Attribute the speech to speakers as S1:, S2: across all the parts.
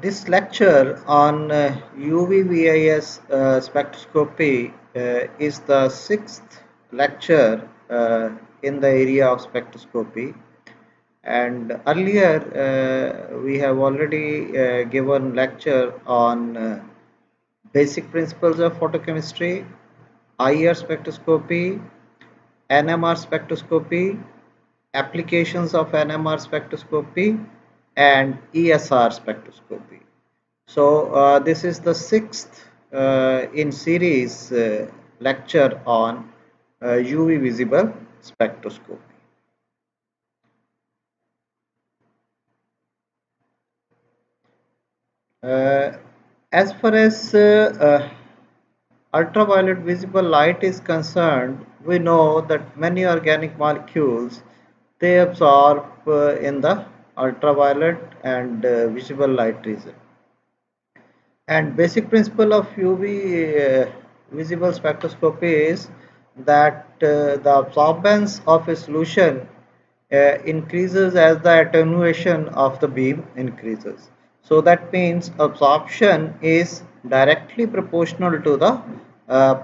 S1: This lecture on UV-VIS spectroscopy is the sixth lecture in the area of spectroscopy. And earlier, we have already given lecture on basic principles of photochemistry, IR spectroscopy, NMR spectroscopy, applications of NMR spectroscopy, and ESR spectroscopy. So this is the sixth in series lecture on UV visible spectroscopy. Uh, as far as ultraviolet visible light is concerned, we know that many organic molecules they absorb in the ultraviolet and visible light region. And basic principle of UV visible spectroscopy is that the absorbance of a solution increases as the attenuation of the beam increases. So that means absorption is directly proportional to the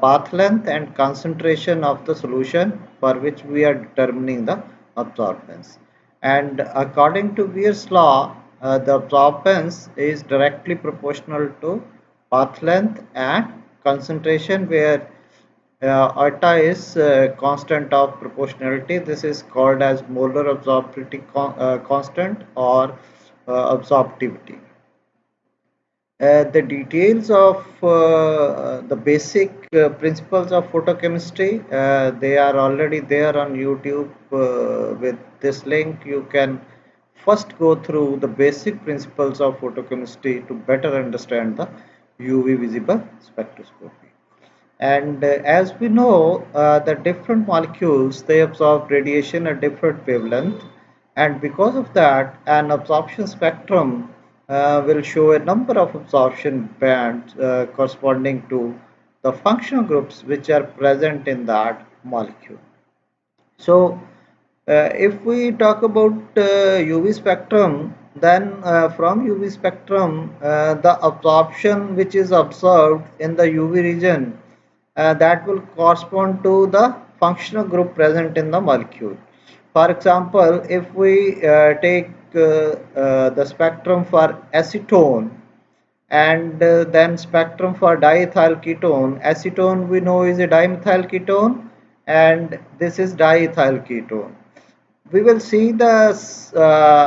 S1: path length and concentration of the solution for which we are determining the absorbance. And according to Weir's law, the absorbance is directly proportional to path length and concentration, where eta is constant of proportionality. This is called as molar absorptivity constant or absorptivity. The details of the basic principles of photochemistry, they are already there on YouTube. With this link, you can first go through the basic principles of photochemistry to better understand the UV visible spectroscopy. And as we know, the different molecules they absorb radiation at different wavelength, and because of that, an absorption spectrum will show a number of absorption bands corresponding to the functional groups which are present in that molecule. So, if we talk about UV spectrum, then from UV spectrum, the absorption which is observed in the UV region that will correspond to the functional group present in the molecule. For example, if we take the spectrum for acetone and then spectrum for diethyl ketone. Acetone we know is a dimethyl ketone and this is diethyl ketone. We will see the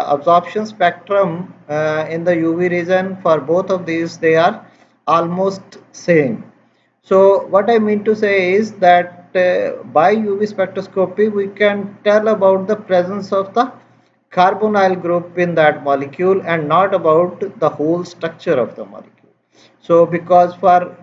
S1: absorption spectrum in the UV region for both of these, they are almost same. So what I mean to say is that by UV spectroscopy we can tell about the presence of the carbonyl group in that molecule and not about the whole structure of the molecule. So because for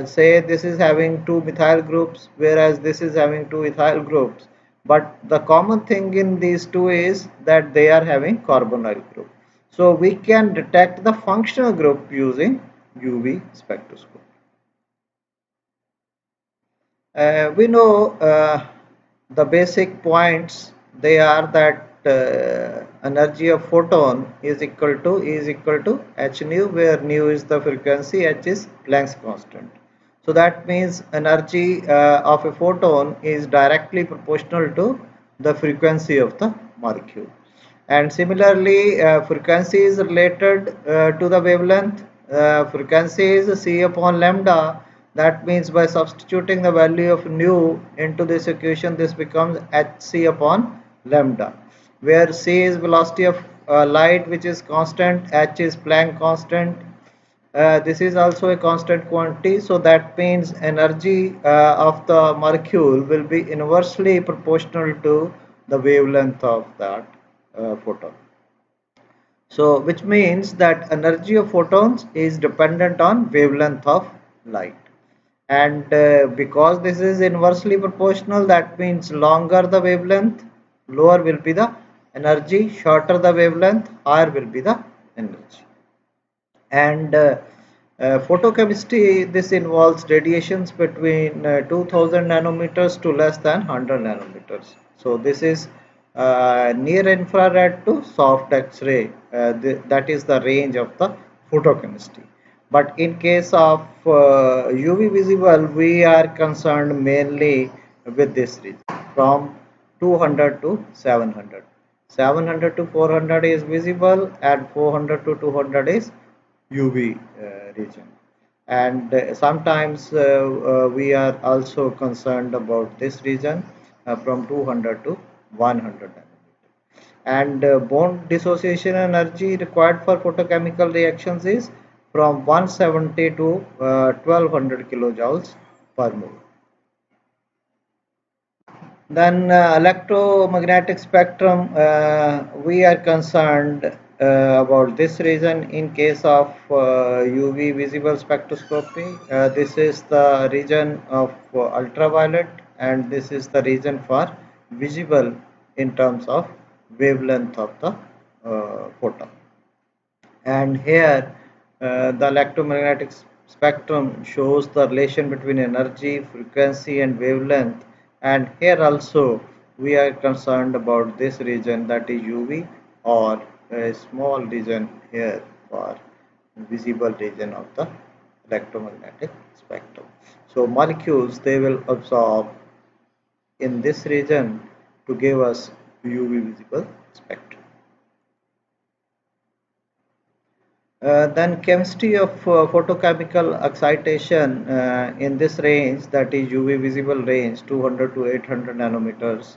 S1: say this is having two methyl groups whereas this is having two ethyl groups, but the common thing in these two is that they are having carbonyl group. So we can detect the functional group using UV spectroscopy. We know the basic points, they are that energy of photon is equal to h nu, where nu is the frequency, h is Planck's constant. So that means energy of a photon is directly proportional to the frequency of the molecule. And similarly, frequency is related to the wavelength. Frequency is c upon lambda. That means by substituting the value of nu into this equation, this becomes hc upon lambda, where c is velocity of light, which is constant, h is Planck constant. This is also a constant quantity, so that means energy of the molecule will be inversely proportional to the wavelength of that photon. So which means that energy of photons is dependent on wavelength of light. And because this is inversely proportional, that means longer the wavelength, lower will be the energy, shorter the wavelength, higher will be the energy. And photochemistry, this involves radiations between 2000 nanometers to less than 100 nanometers. So this is near infrared to soft X-ray. That is the range of the photochemistry. But in case of UV visible, we are concerned mainly with this region from 200 to 700. 700 to 400 is visible and 400 to 200 is UV region. And sometimes we are also concerned about this region from 200 to 100 nanometer. And bond dissociation energy required for photochemical reactions is from 170 to 1200 kilojoules per mole. Then electromagnetic spectrum, we are concerned about this region in case of UV visible spectroscopy. This is the region of ultraviolet, and this is the region for visible in terms of wavelength of the photon. And here the electromagnetic spectrum shows the relation between energy, frequency and wavelength, and here also we are concerned about this region, that is UV, or a small region here for visible region of the electromagnetic spectrum. So molecules, they will absorb in this region to give us UV visible spectrum. Then chemistry of photochemical excitation in this range, that is UV visible range 200 to 800 nanometers.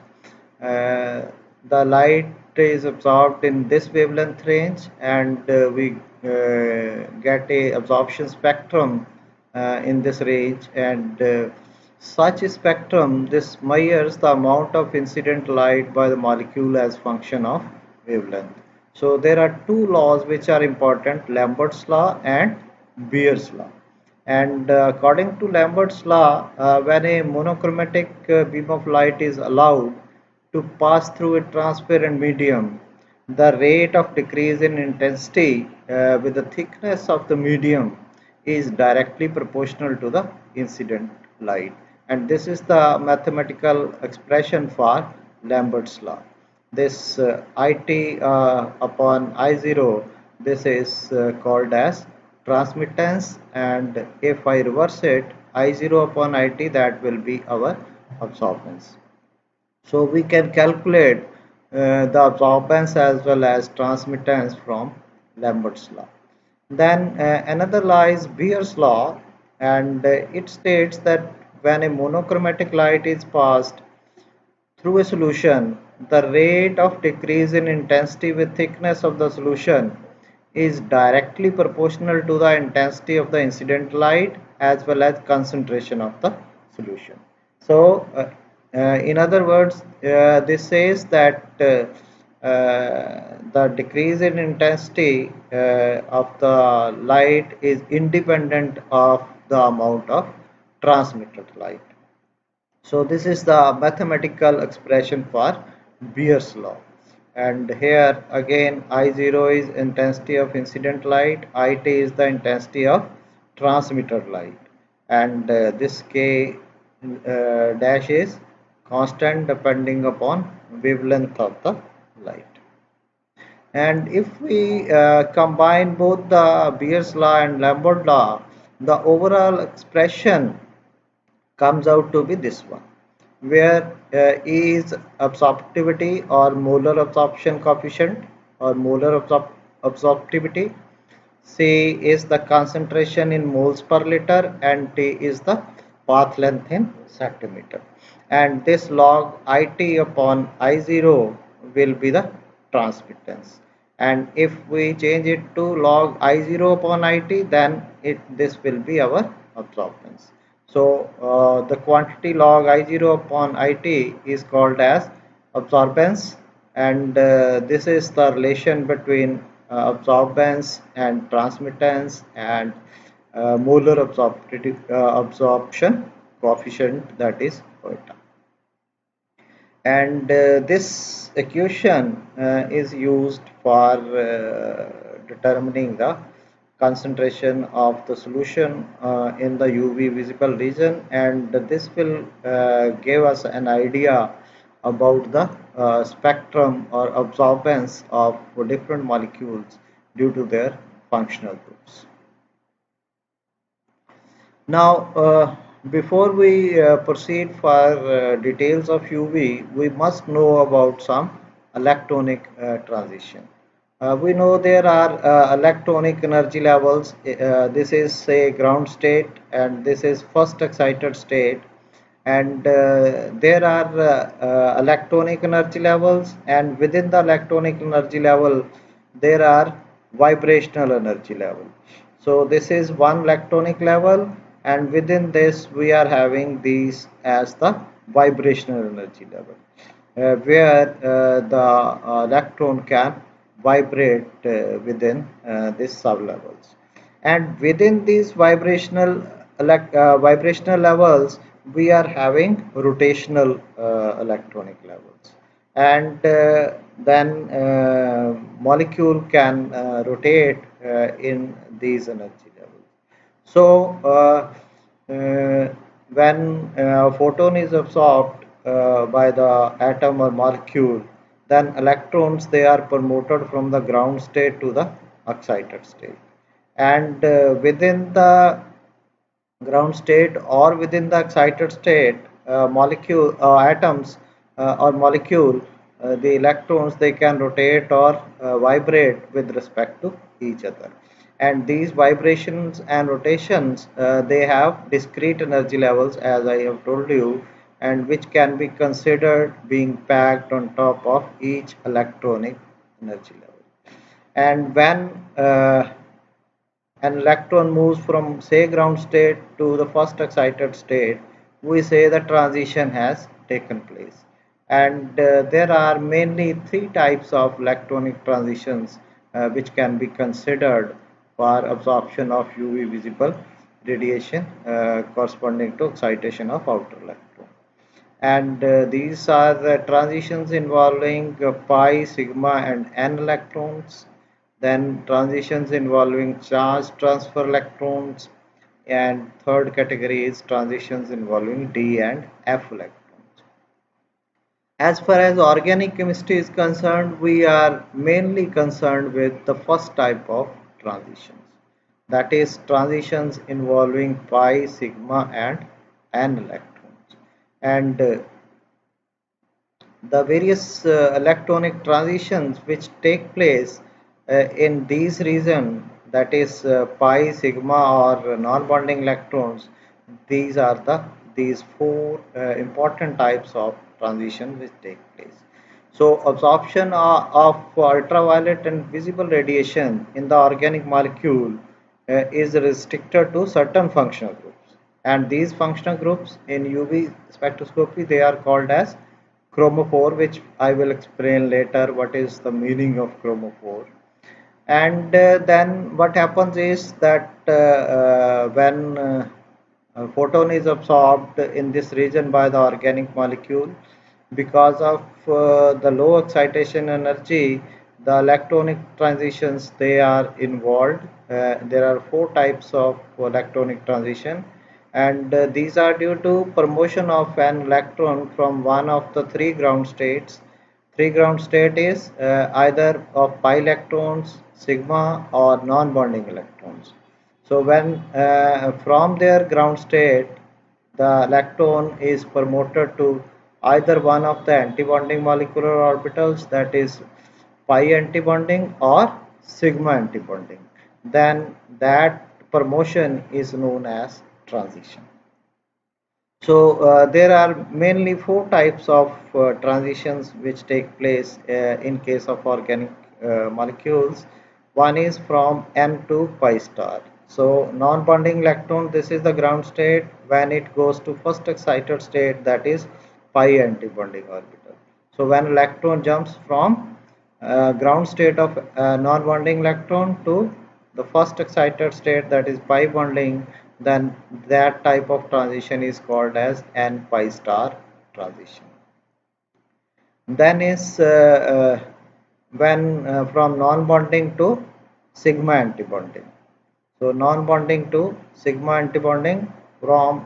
S1: The light is absorbed in this wavelength range, and we get a absorption spectrum in this range, and such a spectrum, this measures the amount of incident light by the molecule as function of wavelength. So there are two laws which are important, Lambert's law and Beer's law. And according to Lambert's law, when a monochromatic beam of light is allowed to pass through a transparent medium, the rate of decrease in intensity with the thickness of the medium is directly proportional to the incident light. And this is the mathematical expression for Lambert's law. This IT upon I0, this is called as transmittance, and if I reverse it, I0 upon IT, that will be our absorbance. So we can calculate the absorbance as well as transmittance from Lambert's law. Then another law is Beer's law, and it states that when a monochromatic light is passed through a solution, the rate of decrease in intensity with thickness of the solution is directly proportional to the intensity of the incident light as well as concentration of the solution. So, in other words, this says that the decrease in intensity of the light is independent of the amount of transmitted light. So this is the mathematical expression for Beer's law. And here again I0 is intensity of incident light, IT is the intensity of transmitted light, and this K dash is constant depending upon wavelength of the light. And if we combine both the Beer's law and Lambert law, the overall expression comes out to be this one, where E is absorptivity or molar absorption coefficient or molar absorptivity, C is the concentration in moles per liter, and T is the path length in centimeter. And this log IT upon I0 will be the transmittance. And if we change it to log I0 upon IT, then this will be our absorbance. So the quantity log I0 upon IT is called as absorbance, and this is the relation between absorbance and transmittance and molar absorption coefficient, that is eta. And this equation is used for determining the concentration of the solution in the UV visible region, and this will give us an idea about the spectrum or absorbance of different molecules due to their functional groups. Now, before we proceed for details of UV, we must know about some electronic transition. We know there are electronic energy levels. This is say ground state, and this is first excited state. And there are electronic energy levels, and within the electronic energy level, there are vibrational energy level. So this is one electronic level, and within this we are having these as the vibrational energy level, where the electron can vibrate within these sublevels. And within these vibrational levels, we are having rotational electronic levels. And then molecule can rotate in these energy levels. So when photon is absorbed by the atom or molecule, then electrons they are promoted from the ground state to the excited state. And within the ground state or within the excited state, molecule atoms or molecule, the electrons they can rotate or vibrate with respect to each other. And these vibrations and rotations, they have discrete energy levels, as I have told you, and which can be considered being packed on top of each electronic energy level. And when an electron moves from say ground state to the first excited state, we say the transition has taken place. And there are mainly three types of electronic transitions which can be considered for absorption of UV visible radiation corresponding to excitation of outer electron. And these are the transitions involving pi, sigma, and n electrons, then transitions involving charge transfer electrons, and third category is transitions involving d and f electrons. As far as organic chemistry is concerned, we are mainly concerned with the first type of transitions, that is transitions involving pi, sigma, and n electrons. And the various electronic transitions which take place in these regions, that is pi, sigma, or non-bonding electrons, these four important types of transition which take place. So absorption of ultraviolet and visible radiation in the organic molecule is restricted to certain functional groups, and these functional groups in UV spectroscopy they are called as chromophore, which I will explain later what is the meaning of chromophore. And then what happens is that when photon is absorbed in this region by the organic molecule, because of the low excitation energy, the electronic transitions they are involved. There are four types of electronic transition, and these are due to promotion of an electron from one of the three ground states. Three ground state is either of pi electrons, sigma, or non-bonding electrons. So when from their ground state the electron is promoted to either one of the antibonding molecular orbitals, that is pi antibonding or sigma antibonding, then that promotion is known as transition. So there are mainly four types of transitions which take place in case of organic molecules. One is from n to pi star. So non-bonding electron, this is the ground state. When it goes to first excited state, that is pi antibonding orbital. So when electron jumps from ground state of non-bonding electron to the first excited state, that is pi bonding, then that type of transition is called as n pi star transition. Then is when from non-bonding to sigma antibonding. So non-bonding to sigma antibonding, from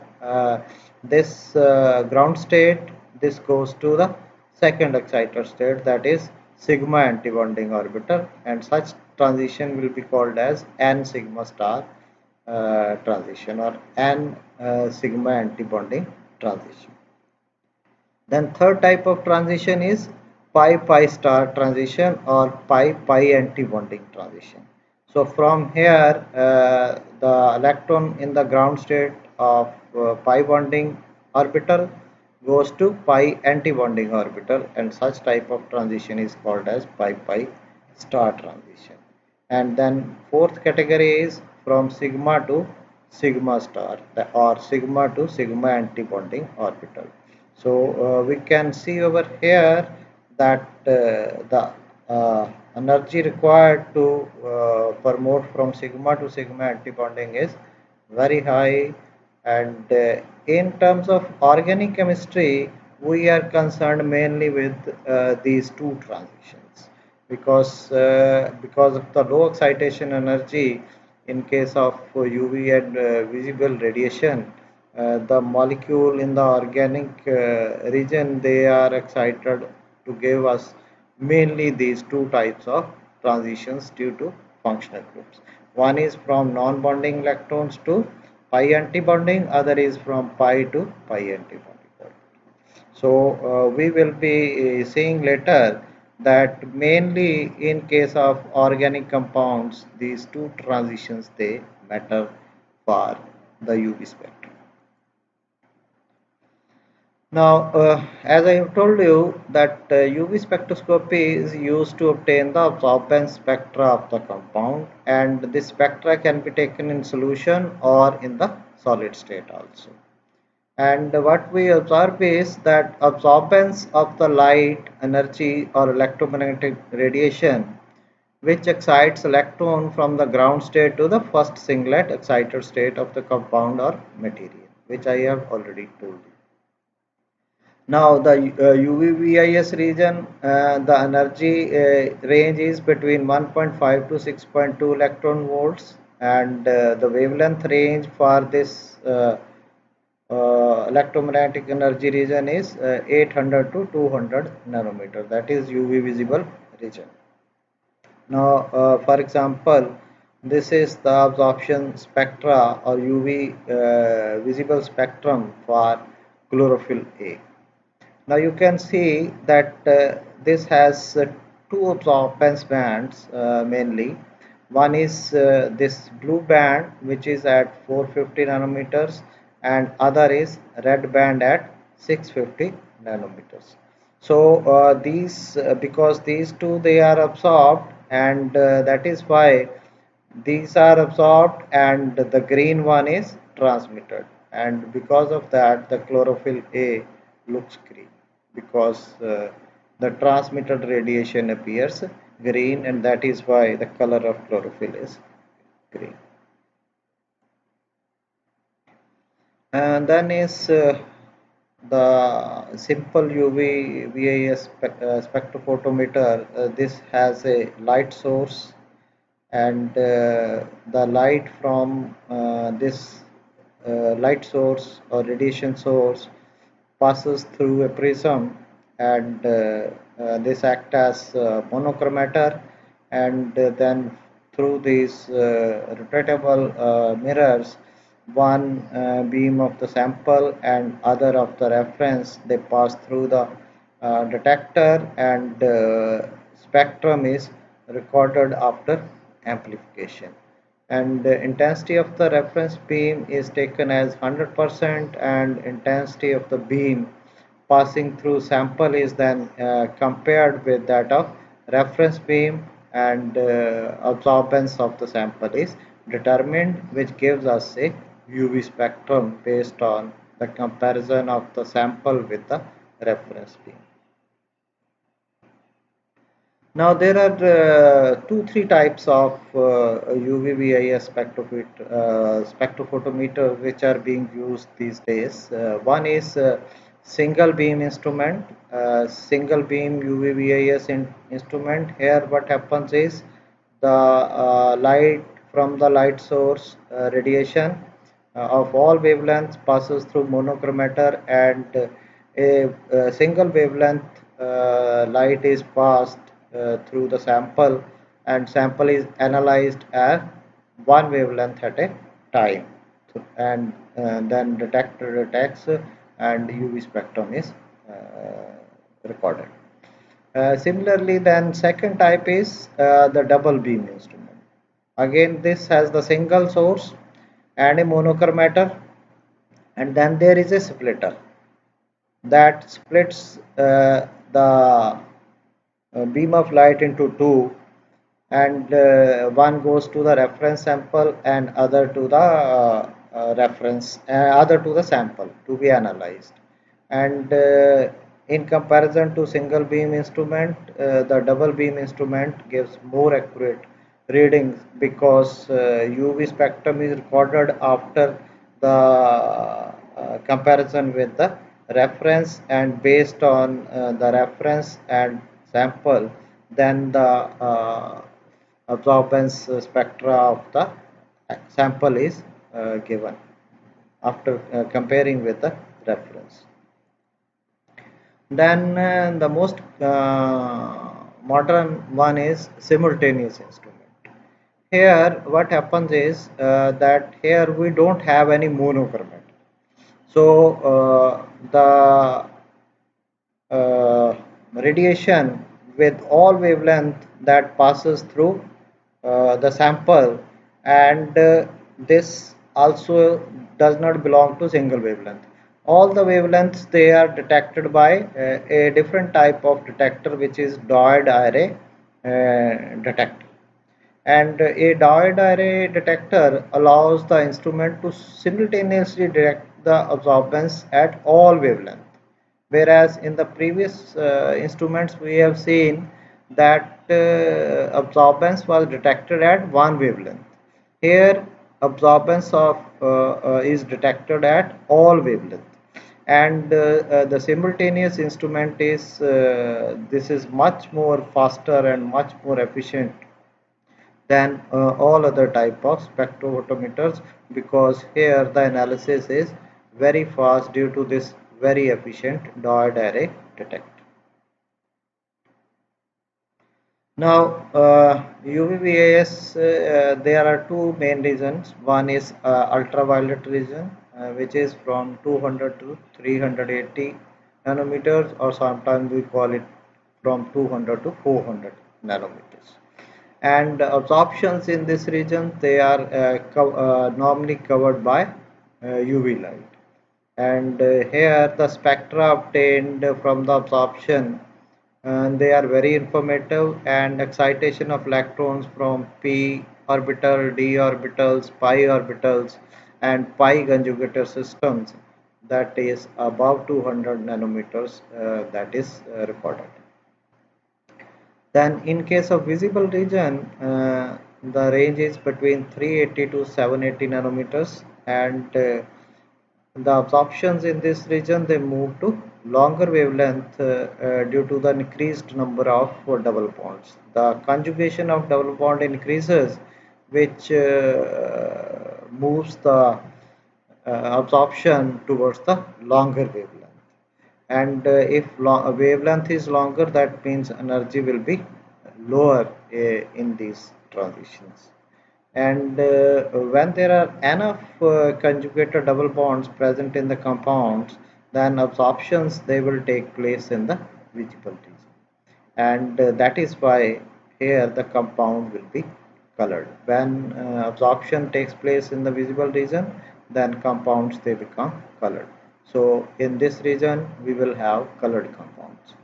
S1: this ground state, this goes to the second excited state, that is sigma antibonding orbital, and such transition will be called as N sigma star transition or N sigma antibonding transition. Then third type of transition is pi pi star transition or pi pi antibonding transition. So from here the electron in the ground state of pi bonding orbital goes to pi antibonding orbital, and such type of transition is called as pi pi star transition. And then fourth category is from sigma to sigma star or sigma to sigma antibonding orbital. So we can see over here that the energy required to promote from sigma to sigma antibonding is very high, and in terms of organic chemistry we are concerned mainly with these two transitions because of the low excitation energy in case of UV and visible radiation. The molecule in the organic region, they are excited to give us mainly these two types of transitions due to functional groups. One is from non-bonding electrons to pi antibonding, other is from pi to pi antibonding. So we will be seeing later that mainly in case of organic compounds, these two transitions they matter for the UV spectrum. Now, as I have told you that UV spectroscopy is used to obtain the absorbance spectra of the compound, and this spectra can be taken in solution or in the solid state also. And what we observe is that absorbance of the light energy or electromagnetic radiation which excites electron from the ground state to the first singlet excited state of the compound or material, which I have already told you. Now the UVVIS region, the energy range is between 1.5 to 6.2 electron volts, and the wavelength range for this electromagnetic energy region is 800 to 200 nanometer. That is UV visible region. Now, for example, this is the absorption spectra or UV visible spectrum for chlorophyll A. Now you can see that this has two absorbance bands mainly. One is this blue band which is at 450 nanometers, and other is red band at 650 nanometers. So these because these two they are absorbed, and that is why these are absorbed and the green one is transmitted, and because of that the chlorophyll A looks green because the transmitted radiation appears green, and that is why the color of chlorophyll is green. And then is the simple UV VIS spectrophotometer. This has a light source, and the light from this light source or radiation source passes through a prism, and this act as monochromator, and then through these rotatable mirrors, one beam of the sample and other of the reference, they pass through the detector, and spectrum is recorded after amplification, and the intensity of the reference beam is taken as 100%, and intensity of the beam passing through sample is then compared with that of reference beam, and absorbance of the sample is determined, which gives us a UV spectrum based on the comparison of the sample with the reference beam. Now there are three types of UV-VIS spectrophotometer which are being used these days. One is single beam instrument, single beam UV-VIS instrument. Here what happens is the light from the light source radiation of all wavelengths passes through monochromator, and a single wavelength light is passed through the sample, and sample is analyzed at one wavelength at a time. So, and then detector detects and UV spectrum is recorded. Similarly, then second type is the double beam instrument. Again, this has the single source and a monochromator, and then there is a splitter that splits the beam of light into two, and one goes to the reference sample and other to the other to the sample to be analyzed. And in comparison to single beam instrument, the double beam instrument gives more accurate readings because UV spectrum is recorded after the comparison with the reference, and based on the reference and sample, then the absorbance spectra of the sample is given after comparing with the reference. Then the most modern one is simultaneous instrument. Here what happens is that here we don't have any monochromatic. So the radiation with all wavelength that passes through the sample, and this also does not belong to single wavelength. All the wavelengths, they are detected by a different type of detector, which is diode array detector. And a diode array detector allows the instrument to simultaneously detect the absorbance at all wavelengths, whereas in the previous instruments we have seen that absorbance was detected at one wavelength. Here absorbance of is detected at all wavelengths, and the simultaneous instrument is this is much more faster and much more efficient than all other type of spectrophotometers, because here the analysis is very fast due to this very efficient diode array detector. Now, UVBAS, there are two main regions. One is ultraviolet region, which is from 200 to 380 nanometers, or sometimes we call it from 200 to 400 nanometers. And absorptions in this region, they are normally covered by UV light. And here the spectra obtained from the absorption, and they are very informative, and excitation of electrons from p orbital, d orbitals, pi orbitals, and pi conjugator systems, that is above 200 nanometers, that is recorded. Then in case of visible region, the range is between 380 to 780 nanometers, and the absorptions in this region, they move to longer wavelength due to the increased number of double bonds. The conjugation of double bond increases, which moves the absorption towards the longer wavelength. And if wavelength is longer, that means energy will be lower in these transitions. And when there are enough conjugated double bonds present in the compounds, then absorptions, they will take place in the visible region. And that is why here the compound will be colored. When absorption takes place in the visible region, then compounds, they become colored. So in this region we will have colored compounds.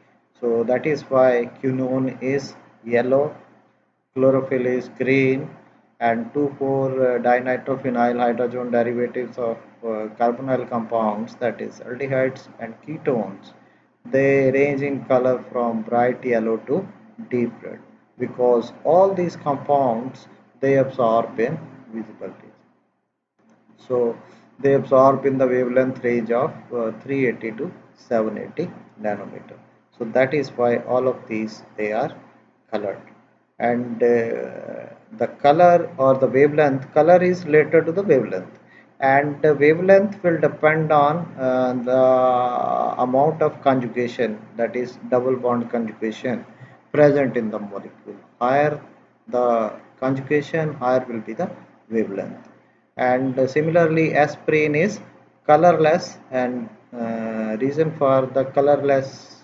S1: So that is why quinone is yellow, chlorophyll is green, and 2,4-dinitrophenyl hydrogen derivatives of carbonyl compounds, that is aldehydes and ketones, they range in color from bright yellow to deep red, because all these compounds, they absorb in visible rays. So they absorb in the wavelength range of 380 to 780 nanometer. So that is why all of these, they are colored. And the color or the wavelength, color is related to the wavelength, and the wavelength will depend on the amount of conjugation, that is double bond conjugation, present in the molecule. Higher the conjugation, higher will be the wavelength. And similarly, aspirin is colorless, and reason for the colorless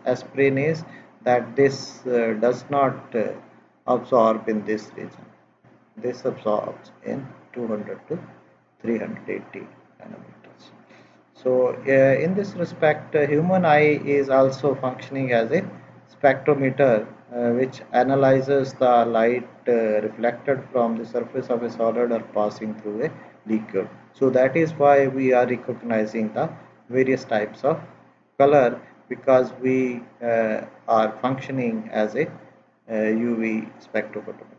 S1: aspirin is that this does not absorb in this region. This absorbs in 200 to 380 nanometers. So, in this respect, human eye is also functioning as a spectrometer, which analyzes the light reflected from the surface of a solid or passing through a liquid. So, that is why we are recognizing the various types of color, because we are functioning as a UV spectrophotometer.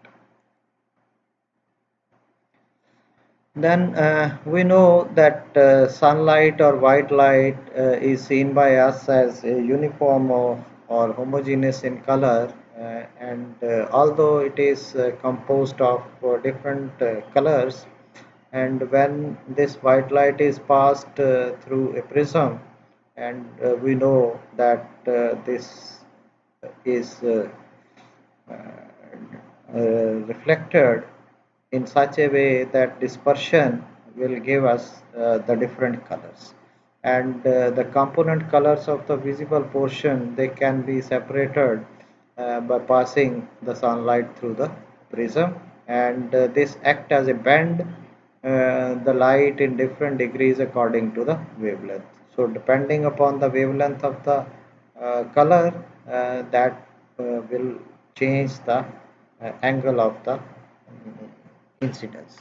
S1: Then we know that sunlight or white light is seen by us as a uniform or homogeneous in color, and although it is composed of different colors, and when this white light is passed through a prism, and we know that this is reflected in such a way that dispersion will give us the different colors, and the component colors of the visible portion, they can be separated by passing the sunlight through the prism, and this act as a band the light in different degrees according to the wavelength. So depending upon the wavelength of the color, that will change the angle of the incidence.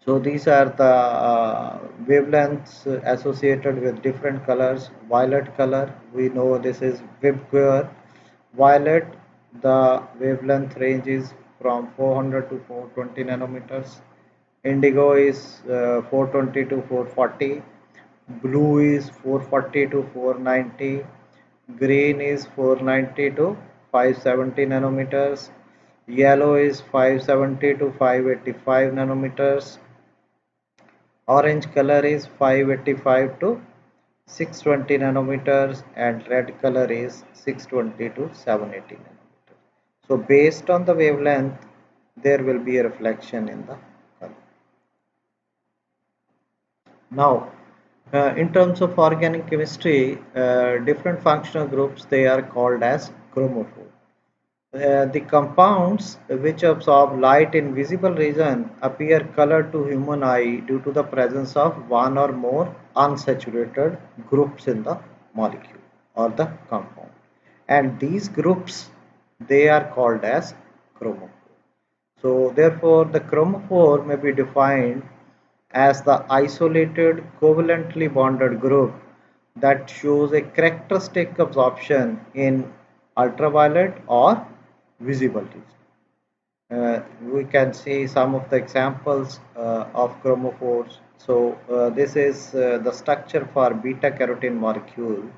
S1: So these are the wavelengths associated with different colors. Violet color, we know this is VIBGYOR. Violet, the wavelength range is from 400 to 420 nanometers. Indigo is 420 to 440. Blue is 440 to 490. Green is 490 to 570 nanometers. Yellow is 570 to 585 nanometers. Orange color is 585 to 620 nanometers, and red color is 620 to 780 nanometers. So based on the wavelength, there will be a reflection in the color. Now, in terms of organic chemistry, different functional groups, they are called as chromophore. The compounds which absorb light in visible region appear colored to human eye due to the presence of one or more unsaturated groups in the molecule or the compound. And these groups, they are called as chromophore. So therefore, the chromophore may be defined as the isolated covalently bonded group that shows a characteristic absorption in ultraviolet or visible region. We can see some of the examples of chromophores. So this is the structure for beta carotene molecule,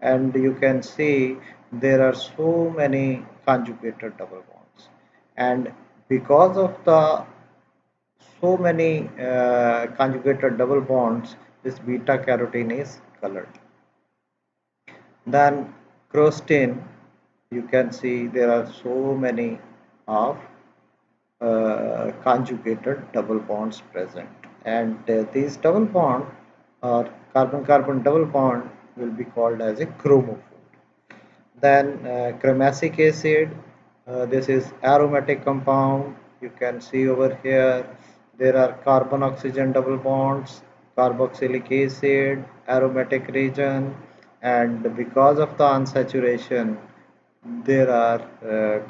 S1: and you can see there are so many conjugated double bonds, and because of the so many conjugated double bonds, this beta carotene is colored. Then crostine, you can see there are so many of conjugated double bonds present, and these double bond or carbon-carbon double bond will be called as a chromophore. Then chromatic acid, this is aromatic compound. You can see over here there are carbon oxygen double bonds, carboxylic acid, aromatic region, and because of the unsaturation there are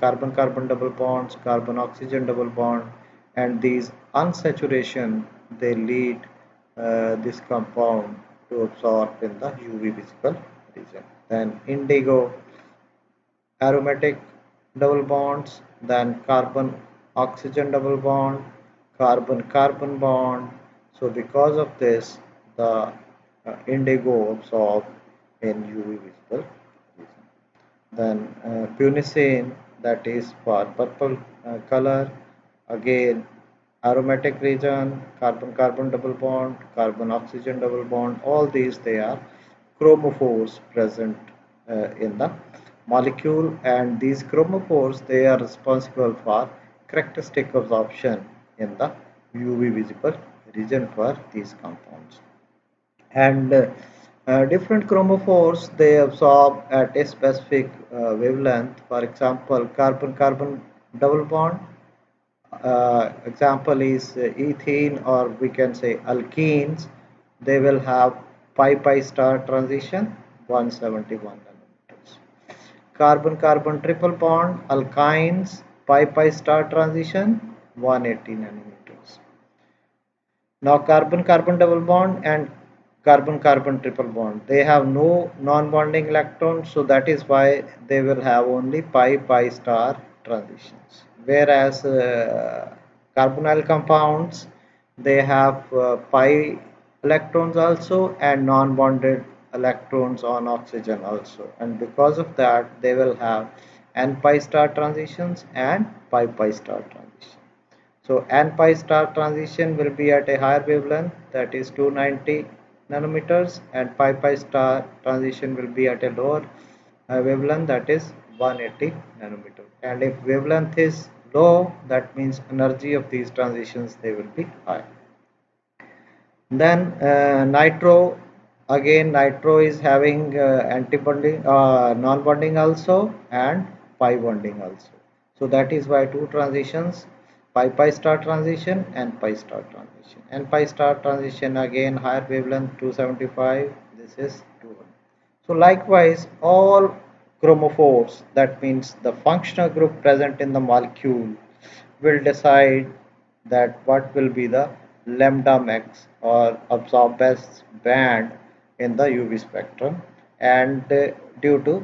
S1: carbon carbon double bonds, carbon oxygen double bond, and these unsaturation, they lead this compound to absorb in the UV visible region. Then indigo, aromatic double bonds, then carbon oxygen double bond, carbon carbon bond. So because of this, the indigo absorb in UV visible region. Then punicine, that is for purple color, again aromatic region, carbon carbon double bond, carbon oxygen double bond, all these they are chromophores present in the molecule, and these chromophores, they are responsible for characteristic absorption in the UV visible region for these compounds. And different chromophores, they absorb at a specific wavelength. For example, carbon carbon double bond, example is ethene, or we can say alkenes. They will have pi pi star transition 171 nanometers. Carbon carbon triple bond alkynes, pi pi star transition 180 nanometers. Now carbon carbon double bond and carbon carbon triple bond, they have no non-bonding electrons, so that is why they will have only pi pi star transitions. Whereas carbonyl compounds, they have pi electrons also and non-bonded electrons on oxygen also, and because of that they will have n pi star transitions and pi pi star transitions. So n pi star transition will be at a higher wavelength, that is 290 nanometers, and pi pi star transition will be at a lower wavelength, that is 180 nanometer. And if wavelength is low, that means energy of these transitions, they will be high. Then nitro, again nitro is having anti-bonding, non-bonding also, and pi bonding also. So that is why two transitions, pi pi star transition and pi star transition. And pi star transition again higher wavelength 275. This is 200. So likewise, all chromophores, that means the functional group present in the molecule, will decide that what will be the lambda max or absorbance band in the UV spectrum, and due to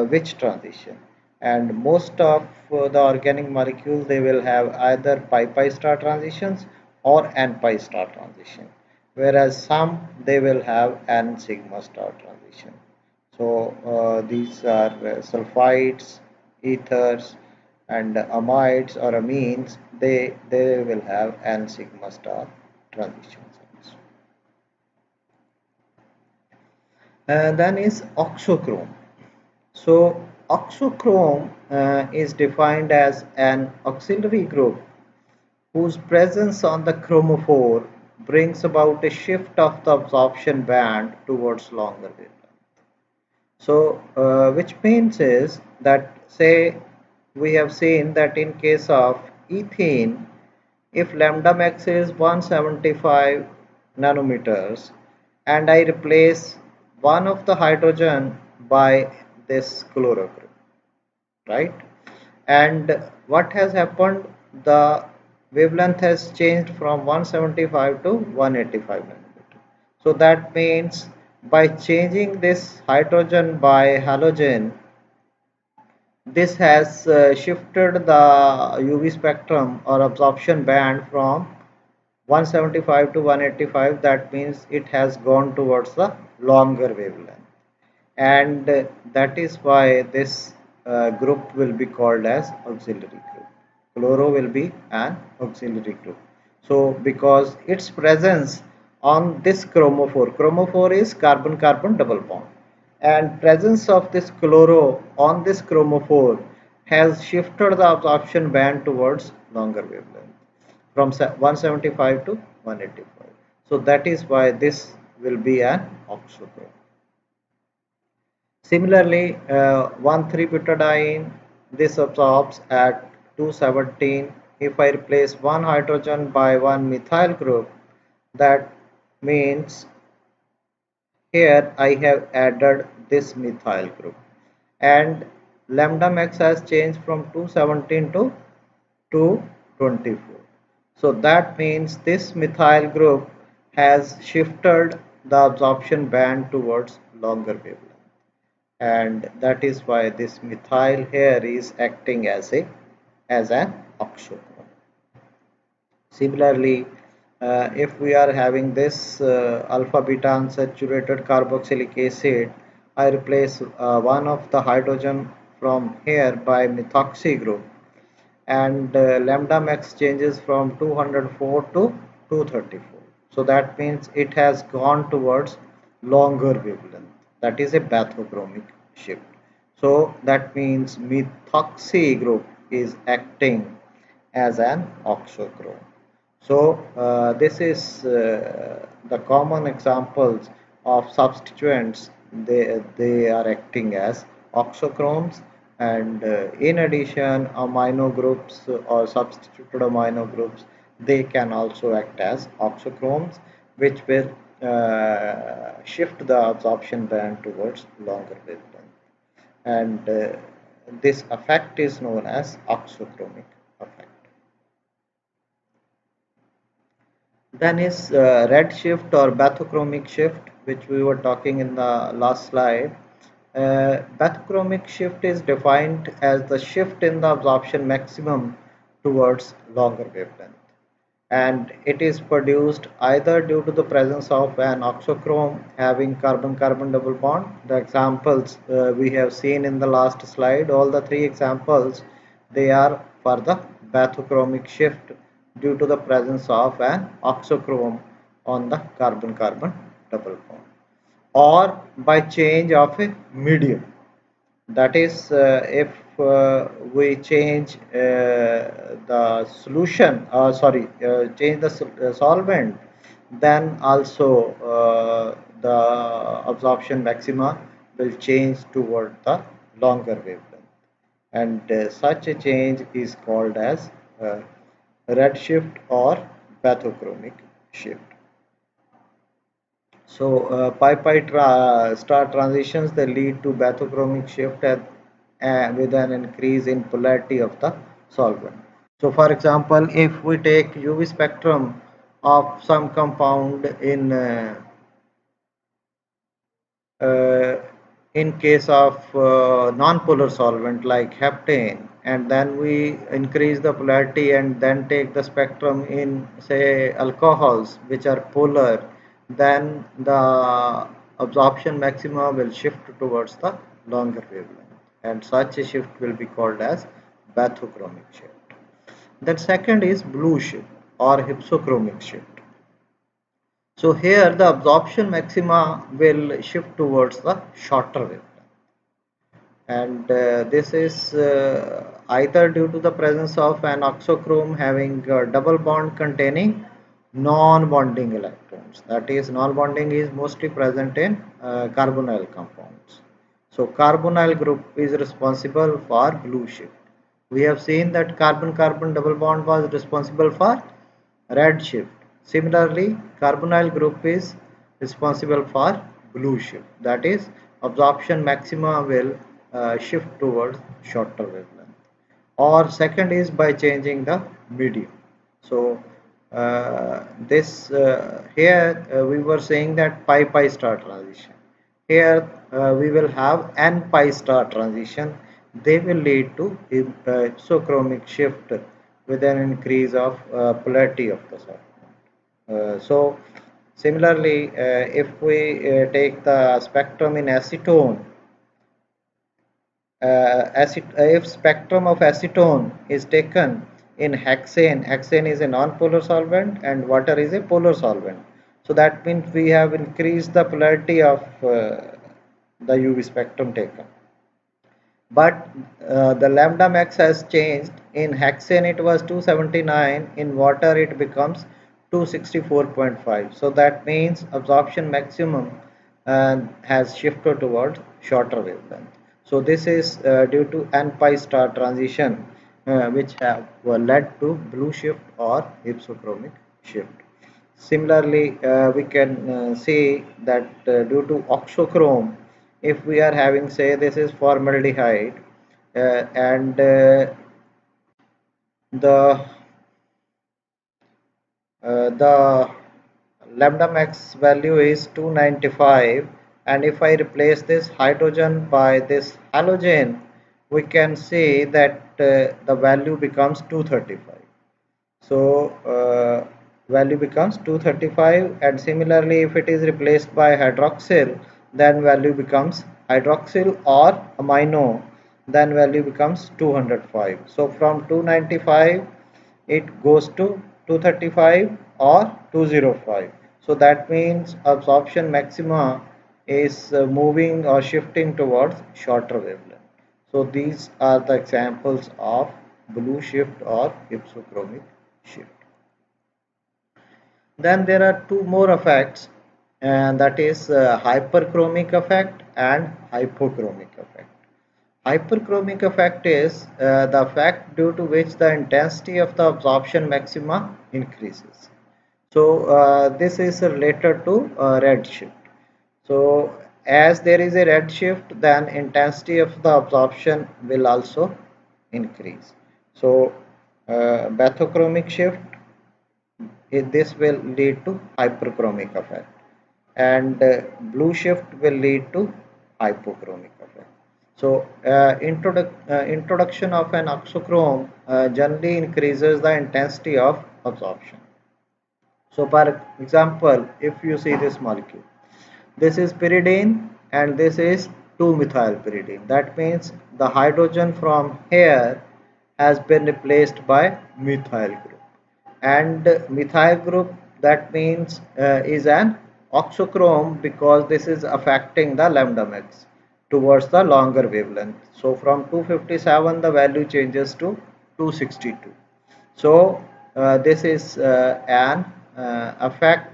S1: which transition. And most of the organic molecules, they will have either pi pi star transitions or n pi star transition, whereas some they will have n sigma star transition. So these are sulfides, ethers, and amides or amines. They will have n sigma star transitions. Then is oxochrome. So oxochrome is defined as an auxiliary group whose presence on the chromophore brings about a shift of the absorption band towards longer wavelength. So, which means is that, say, we have seen that in case of ethene, if lambda max is 175 nanometers, and I replace one of the hydrogen by this chloro group, right? And what has happened? The wavelength has changed from 175 to 185 nanometer. So that means by changing this hydrogen by halogen, this has shifted the UV spectrum or absorption band from 175 to 185. That means it has gone towards the longer wavelength, and that is why this group will be called as auxiliary group. Chloro will be an auxiliary group. So because its presence on this chromophore is carbon carbon double bond, and presence of this chloro on this chromophore has shifted the absorption band towards longer wavelength from 175 to 185. So that is why this will be an oxochrome. Similarly, 1,3-butadiene, this absorbs at 217. If I replace one hydrogen by one methyl group, that means here I have added this methyl group, and lambda max has changed from 217 to 224. So that means this methyl group has shifted the absorption band towards longer wavelength, and that is why this methyl here is acting as an oxochrome. Similarly, if we are having this alpha beta unsaturated carboxylic acid, I replace one of the hydrogen from here by methoxy group, and lambda max changes from 204 to 234. So that means it has gone towards longer wavelength. That is a bathochromic shift. So that means methoxy group is acting as an oxochrome. So this is the common examples of substituents. They are acting as oxochromes, and in addition amino groups or substituted amino groups, they can also act as oxochromes, which will shift the absorption band towards longer wavelength, and this effect is known as oxochromic effect. Then is redshift or bathochromic shift, which we were talking in the last slide. Bathochromic shift is defined as the shift in the absorption maximum towards longer wavelength, and it is produced either due to the presence of an oxochrome having carbon-carbon double bond. The examples we have seen in the last slide, all the three examples, they are for the bathochromic shift due to the presence of an oxochrome on the carbon-carbon double bond, or by change of a medium. That is, if we change the solution, change the solvent, then also the absorption maxima will change toward the longer wavelength, and such a change is called as redshift or bathochromic shift. So pi-pi star transitions, they lead to bathochromic shift with an increase in polarity of the solvent. So for example, if we take UV spectrum of some compound uh, in case of non-polar solvent like heptane, and then we increase the polarity and then take the spectrum in say alcohols which are polar, then the absorption maxima will shift towards the longer wavelength, and such a shift will be called as bathochromic shift. Then second is blue shift or hypsochromic shift. So here the absorption maxima will shift towards the shorter wavelength, and this is either due to the presence of an oxochrome having a double bond containing non-bonding electrons. That is, non-bonding is mostly present in carbonyl compounds. So carbonyl group is responsible for blue shift. We have seen that carbon-carbon double bond was responsible for red shift. Similarly, carbonyl group is responsible for blue shift. That is, absorption maxima will shift towards shorter wavelength. Or second is by changing the medium. So this here we were saying that pi pi star transition. Here we will have n pi star transition. They will lead to isochromic shift with an increase of polarity of the solvent. So similarly, if we take the spectrum in acetone, if spectrum of acetone is taken in hexane, hexane is a non-polar solvent and water is a polar solvent. So that means we have increased the polarity of the UV spectrum taken. But the lambda max has changed. In hexane it was 279, in water it becomes 264.5. So that means absorption maximum has shifted towards shorter wavelength. So this is due to n pi star transition, which have led to blue shift or hypsochromic shift. Similarly, we can see that due to oxochrome, if we are having, say, this is formaldehyde, and the the lambda max value is 295, and if I replace this hydrogen by this halogen, we can see that the value becomes 235. So value becomes 235, and similarly if it is replaced by hydroxyl, then value becomes hydroxyl or amino, then value becomes 205. So from 295 it goes to 235 or 205. So that means absorption maxima is moving or shifting towards shorter wavelength. So these are the examples of blue shift or hypsochromic shift. Then there are two more effects, and that is hyperchromic effect and hypochromic effect. Hyperchromic effect is the effect due to which the intensity of the absorption maxima increases. So this is related to red shift. So as there is a red shift, then intensity of the absorption will also increase. So bathochromic shift, this will lead to hyperchromic effect, and blue shift will lead to hypochromic effect. So introduction of an oxochrome generally increases the intensity of absorption. So for example, if you see this molecule, this is pyridine and this is 2-methylpyridine. That means the hydrogen from here has been replaced by methyl group. And methyl group, that means is an oxochrome, because this is affecting the lambda max towards the longer wavelength. So from 257 the value changes to 262. So this is an effect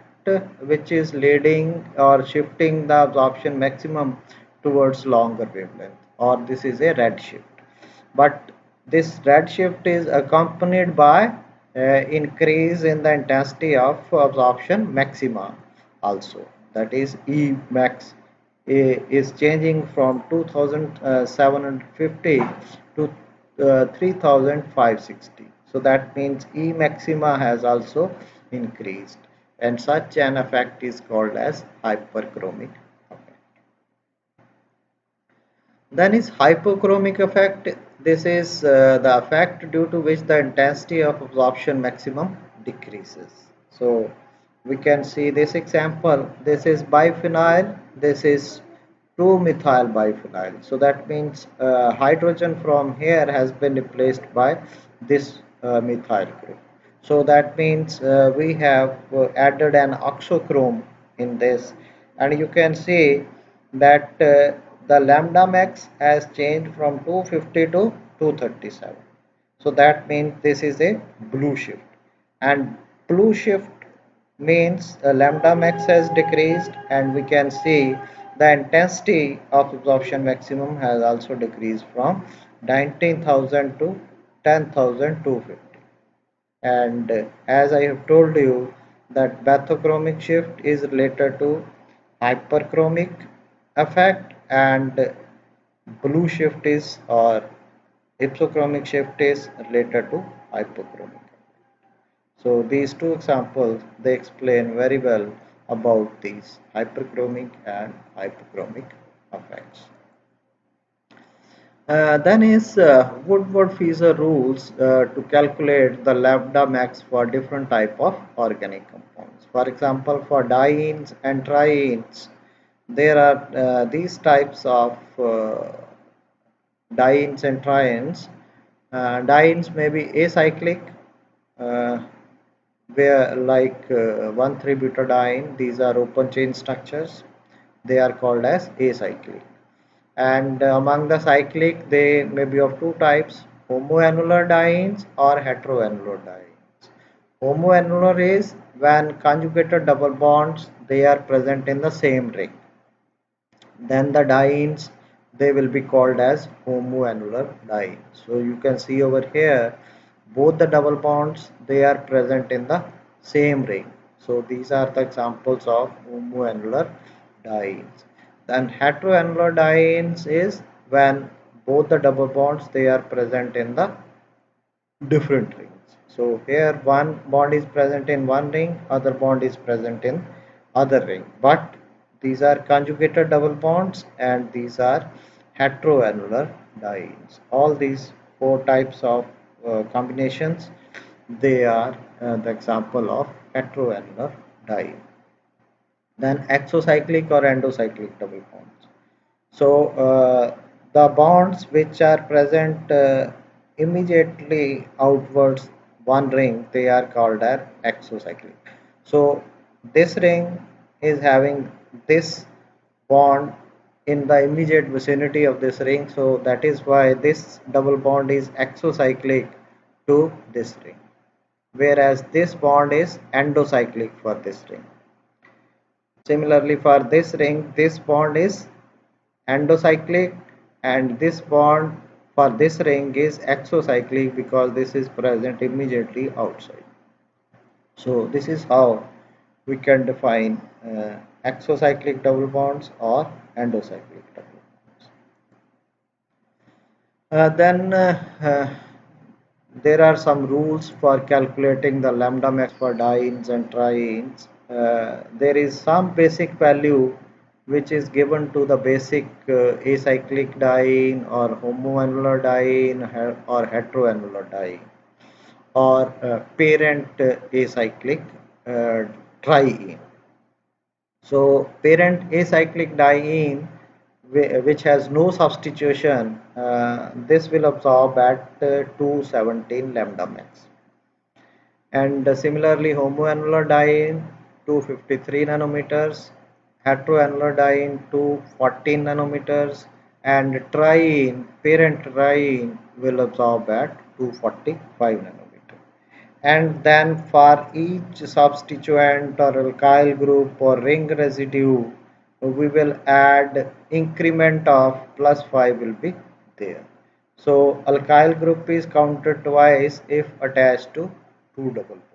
S1: which is leading or shifting the absorption maximum towards longer wavelength, or this is a red shift. But this red shift is accompanied by increase in the intensity of absorption maxima also, that is E max is changing from 2750 to 3560. So that means E maxima has also increased, and such an effect is called as hyperchromic effect. Then is hypochromic effect. This is the effect due to which the intensity of absorption maximum decreases. So we can see this example. This is biphenyl. This is 2-methyl biphenyl. So that means hydrogen from here has been replaced by this methyl group. So that means we have added an oxochrome in this, and you can see that the lambda max has changed from 250 to 237. So that means this is a blue shift, and blue shift means lambda max has decreased, and we can see the intensity of absorption maximum has also decreased from 19,000 to 10,250. And as I have told you that bathochromic shift is related to hyperchromic effect, and blue shift is, or hypsochromic shift is related to hypochromic. So these two examples, they explain very well about these hyperchromic and hypochromic effects. Then is Woodward-Fieser rules to calculate the lambda max for different type of organic compounds. For example, for dienes and trienes, there are these types of dienes and trienes. Dienes may be acyclic, uh, where like 1,3-butadiene, these are open chain structures. They are called as acyclic. And among the cyclic, they may be of two types: homoannular dienes or heteroannular dienes. Homoannular is when conjugated double bonds, they are present in the same ring. Then the dienes, they will be called as homoannular dienes. So you can see over here, both the double bonds, they are present in the same ring. So these are the examples of homoannular dienes. Then heteroannular dienes is when both the double bonds, they are present in the different rings. So here one bond is present in one ring, other bond is present in other ring. But these are conjugated double bonds, and these are heteroannular dienes. All these four types of combinations, they are the example of heteroannular diene. Then exocyclic or endocyclic double bonds. So the bonds which are present immediately outwards one ring, they are called as exocyclic. So this ring is having this bond in the immediate vicinity of this ring, so that is why this double bond is exocyclic to this ring, whereas this bond is endocyclic for this ring. Similarly, for this ring, this bond is endocyclic, and this bond for this ring is exocyclic because this is present immediately outside. So this is how we can define exocyclic double bonds or endocyclic double bonds. Then there are some rules for calculating the lambda max for dienes and trienes. There is some basic value which is given to the basic acyclic diene or homoannular diene or heteroannular diene or parent acyclic uh, triene. So parent acyclic diene which has no substitution, this will absorb at 217 lambda max. And similarly homoannular diene 253 nanometers, heteroannular diene 214 nanometers, and triene, parent triene will absorb at 245 nanometers. And then for each substituent or alkyl group or ring residue, we will add increment of plus 5 will be there. So alkyl group is counted twice if attached to two double bonds.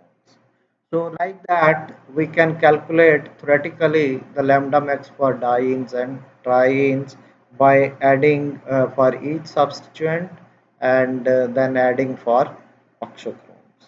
S1: So like that we can calculate theoretically the lambda max for dienes and trienes by adding for each substituent and then adding for oxochromes.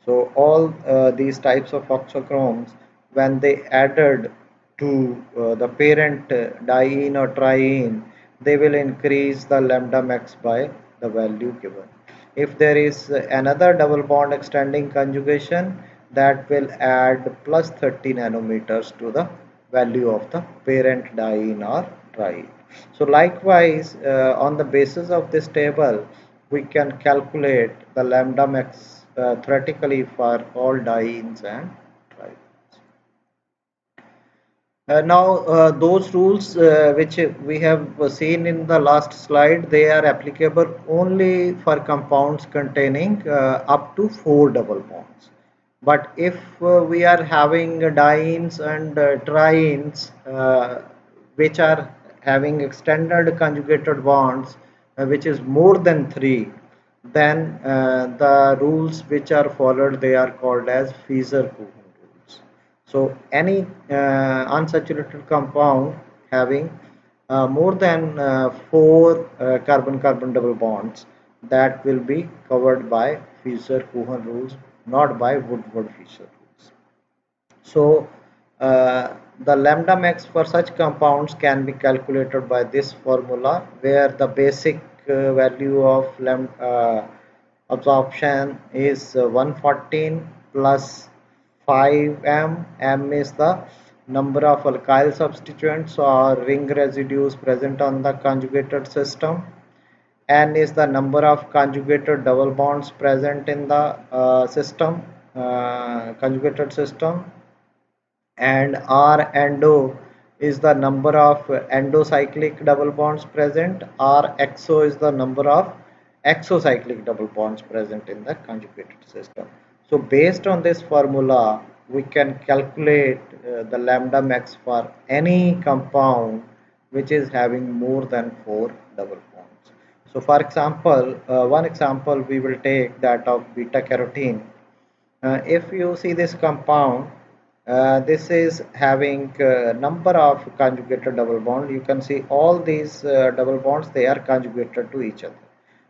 S1: So all these types of oxochromes, when they added to the parent diene or triene, they will increase the lambda max by the value given. If there is another double bond extending conjugation, that will add plus 30 nanometers to the value of the parent diene or triene. So likewise, on the basis of this table, we can calculate the lambda max theoretically for all dienes and trienes. Now, those rules which we have seen in the last slide, they are applicable only for compounds containing up to 4 double bonds. But if we are having dienes and trienes which are having extended conjugated bonds which is more than 3, then the rules which are followed, they are called as Fieser-Cohen rules. So any unsaturated compound having more than 4 carbon-carbon double bonds, that will be covered by Fieser-Cohen rules, not by Woodward-Fieser rules. So the lambda max for such compounds can be calculated by this formula, where the basic value of absorption is 114 plus 5m. M is the number of alkyl substituents or ring residues present on the conjugated system. N is the number of conjugated double bonds present in the conjugated system, and R endo is the number of endocyclic double bonds present. R exo is the number of exocyclic double bonds present in the conjugated system. So based on this formula, we can calculate the lambda max for any compound which is having more than 4 double bonds. So for example, one example we will take that of beta carotene. If you see this compound, this is having number of conjugated double bond. You can see all these double bonds, they are conjugated to each other.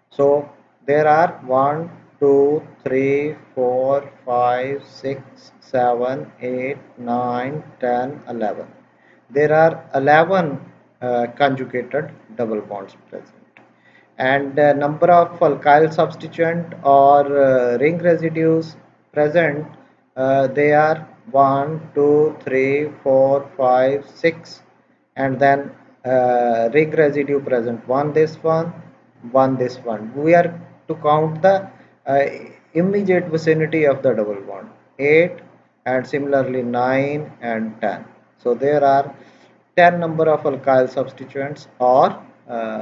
S1: So there are 1, 2, 3, 4, 5, 6, 7, 8, 9, 10, 11. There are 11 conjugated double bonds present. And number of alkyl substituent or ring residues present, they are 1, 2, 3, 4, 5, 6, and then ring residue present, one this one this one. We are to count the uh, immediate vicinity of the double bond, 8, and similarly 9 and 10. So there are 10 number of alkyl substituents or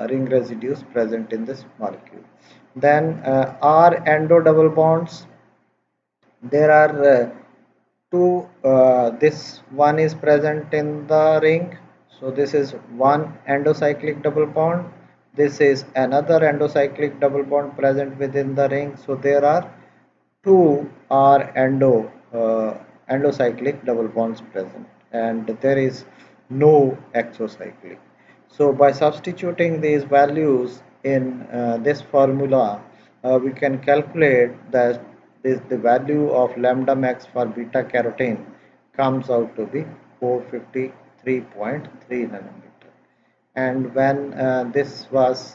S1: ring residues present in this molecule. Then are endo double bonds. There are two, this one is present in the ring, so this is one endocyclic double bond, this is another endocyclic double bond present within the ring, so there are two are endocyclic double bonds present, and there is no exocyclic. So by substituting these values in this formula, we can calculate that the value of lambda max for beta carotene comes out to be 453.3 nanometer. And when this was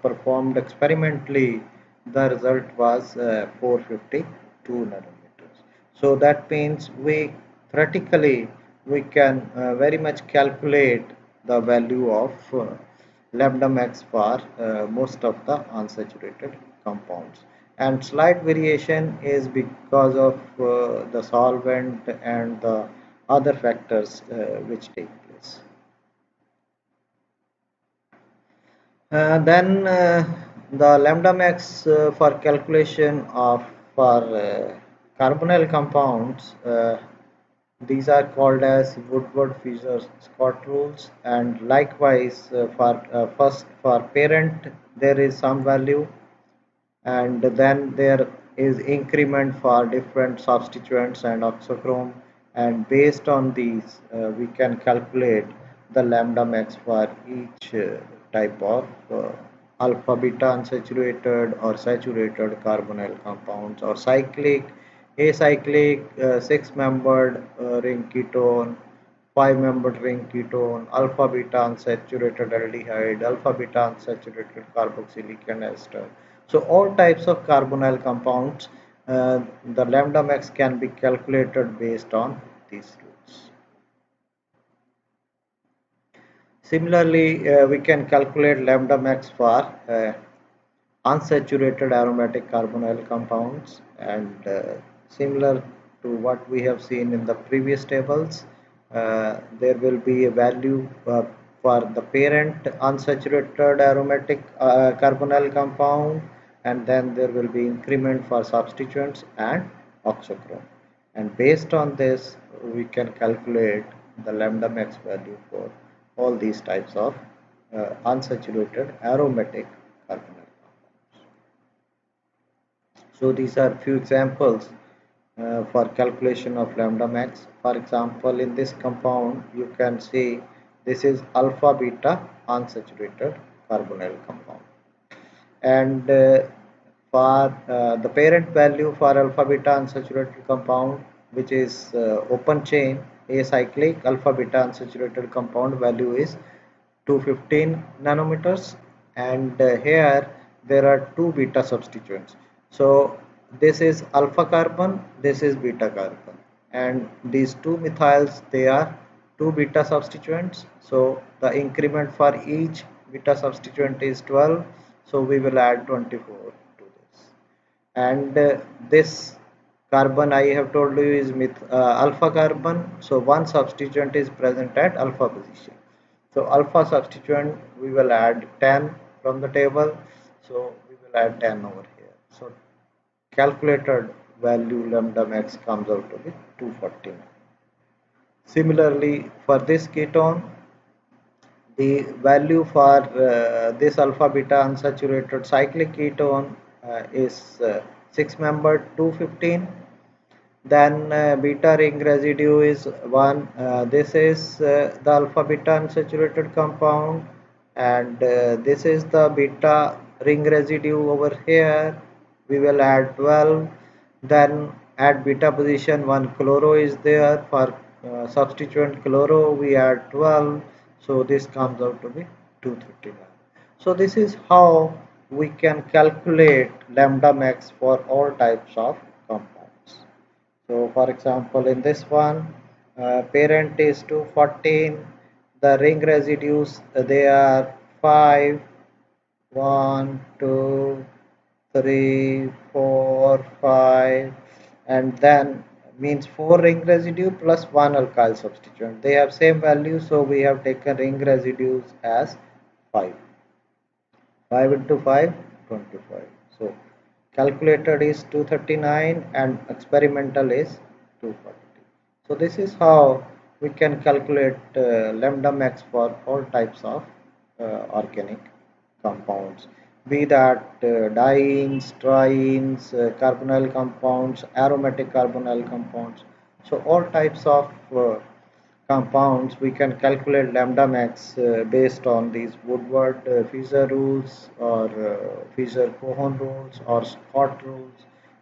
S1: performed experimentally, the result was 452 nanometers. So that means we theoretically we can very much calculate the value of lambda max for most of the unsaturated compounds, and slight variation is because of the solvent and the other factors which take place. Then the lambda max for calculation of for carbonyl compounds, these are called as Woodward-Fisher-Scott rules, and likewise for first for parent there is some value, and then there is increment for different substituents and oxochrome, and based on these we can calculate the lambda max for each type of alpha beta unsaturated or saturated carbonyl compounds, or cyclic, acyclic, six membered ring ketone, five membered ring ketone, alpha beta unsaturated aldehyde, alpha beta unsaturated carboxylic and ester. So all types of carbonyl compounds, the lambda max can be calculated based on these rules. Similarly, we can calculate lambda max for unsaturated aromatic carbonyl compounds, and similar to what we have seen in the previous tables, there will be a value for the parent unsaturated aromatic carbonyl compound, and then there will be increment for substituents and oxochrome, and based on this we can calculate the lambda max value for all these types of unsaturated aromatic carbonyl. So these are few examples for calculation of lambda max. For example, in this compound you can see this is alpha beta unsaturated carbonyl compound, and for the parent value for alpha beta unsaturated compound, which is open chain acyclic alpha beta unsaturated compound, value is 215 nanometers, and here there are two beta substituents. So this is alpha carbon, this is beta carbon, and these two methyls, they are two beta substituents, so the increment for each beta substituent is 12, so we will add 24 to this. And this carbon I have told you is alpha carbon, so one substituent is present at alpha position, so alpha substituent we will add 10 from the table, so we will add 10 over here. So calculated value lambda max comes out to be 249. Similarly, for this ketone, the value for this alpha beta unsaturated cyclic ketone is 6 membered 215. Then beta ring residue is 1. This is the alpha beta unsaturated compound, and this is the beta ring residue over here. We will add 12. Then at beta position 1 chloro is there. For substituent chloro we add 12. So this comes out to be 239. So this is how we can calculate lambda max for all types of compounds. So for example, in this one, parent is 214, the ring residues they are 5, 1, 2, 3, 4, 5, and then means 4 ring residue plus 1 alkyl substituent. They have same value, so we have taken ring residues as 5. 5 into 5, 25. So calculated is 239 and experimental is 240. So this is how we can calculate lambda max for all types of organic compounds, be that dienes, trienes, carbonyl compounds, aromatic carbonyl compounds. So all types of compounds, we can calculate lambda max based on these Woodward Fisher rules or Fisher-Cohen rules or Scott rules.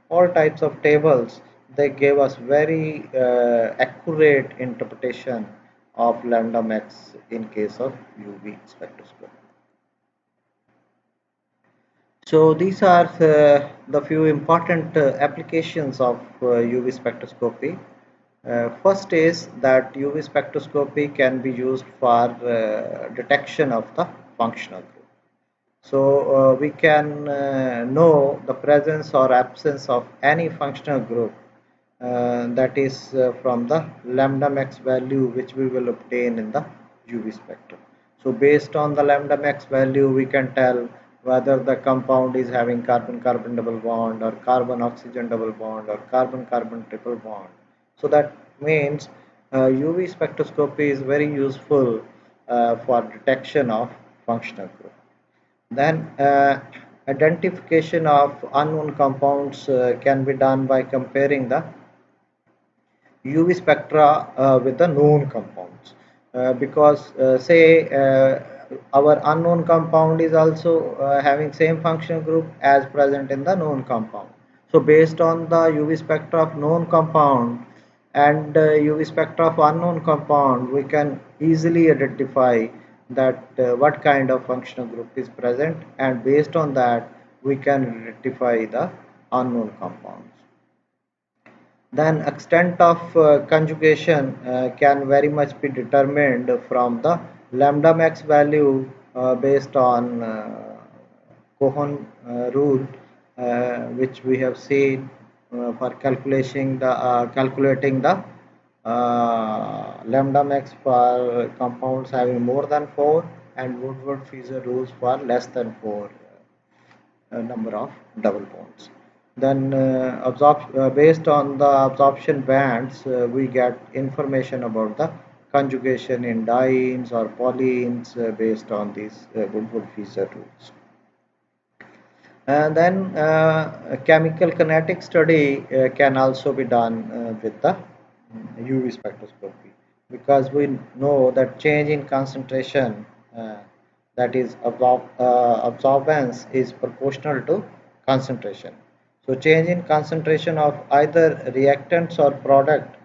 S1: All types of tables, they gave us very accurate interpretation of lambda max in case of UV spectroscopy. So these are the few important applications of UV spectroscopy. First is that UV spectroscopy can be used for detection of the functional group. So we can know the presence or absence of any functional group, that is from the lambda max value which we will obtain in the UV spectrum. So based on the lambda max value, we can tell whether the compound is having carbon-carbon double bond or carbon-oxygen double bond or carbon-carbon triple bond. So that means UV spectroscopy is very useful for detection of functional group. Then identification of unknown compounds can be done by comparing the UV spectra with the known compounds, because say our unknown compound is also having same functional group as present in the known compound. So based on the UV spectra of known compound and UV spectra of unknown compound, we can easily identify that what kind of functional group is present, and based on that we can identify the unknown compounds. Then extent of conjugation can very much be determined from the lambda max value based on Cohen rule, which we have seen for calculating the lambda max for compounds having more than 4 and Woodward Fisher rules for less than 4 number of double bonds. Then based on the absorption bands, we get information about the conjugation in dienes or polyenes based on these Woodward Fisher rules. And then a chemical kinetic study can also be done with the UV spectroscopy, because we know that change in concentration, that is absorbance, is proportional to concentration. So change in concentration of either reactants or product,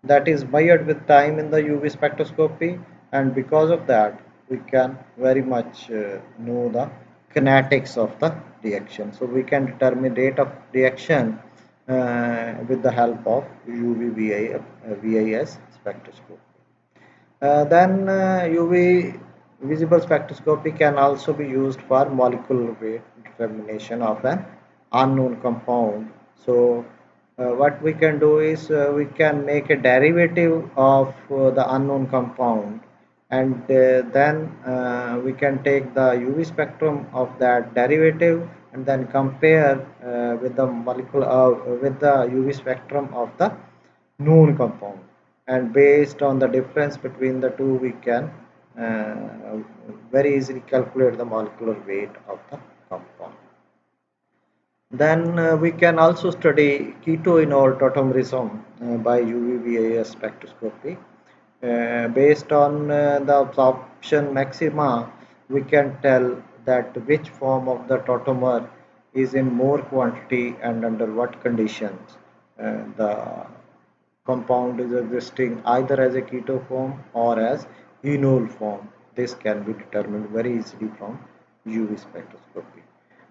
S1: that is measured with time in the UV spectroscopy, and because of that we can very much know the kinetics of the reaction. So we can determine rate of reaction with the help of UV VIS spectroscopy. Then UV visible spectroscopy can also be used for molecular weight determination of an unknown compound. So what we can do is we can make a derivative of the unknown compound, and then we can take the UV spectrum of that derivative and then compare with the molecule with the UV spectrum of the known compound, and based on the difference between the two we can very easily calculate the molecular weight of the compound. Then we can also study keto-enol tautomerism by UV-VIS spectroscopy. Based on the absorption maxima, we can tell that which form of the tautomer is in more quantity and under what conditions the compound is existing either as a keto form or as enol form. This can be determined very easily from UV spectroscopy.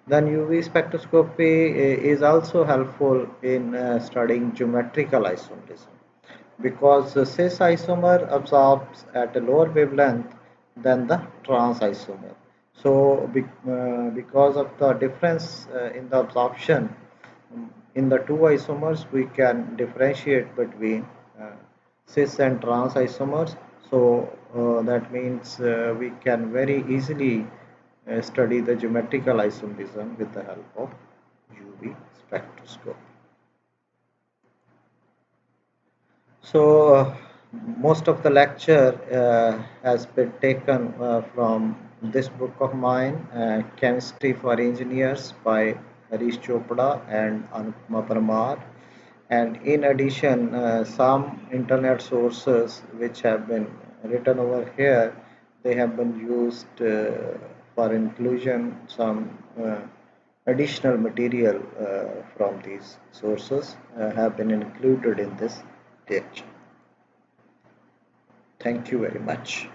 S1: Then UV spectroscopy is also helpful in studying geometrical isomerism, because the cis isomer absorbs at a lower wavelength than the trans isomer. So because of the difference in the absorption, In the two isomers, we can differentiate between uh, cis and trans isomers. So that means we can very easily study the geometrical isomerism with the help of UV spectroscopy. So, most of the lecture has been taken from this book of mine, Chemistry for Engineers by Harish Chopra and Anupama Parmar. And in addition, some internet sources which have been written over here, they have been used for inclusion, some additional material from these sources have been included in this lecture. Thank you very much.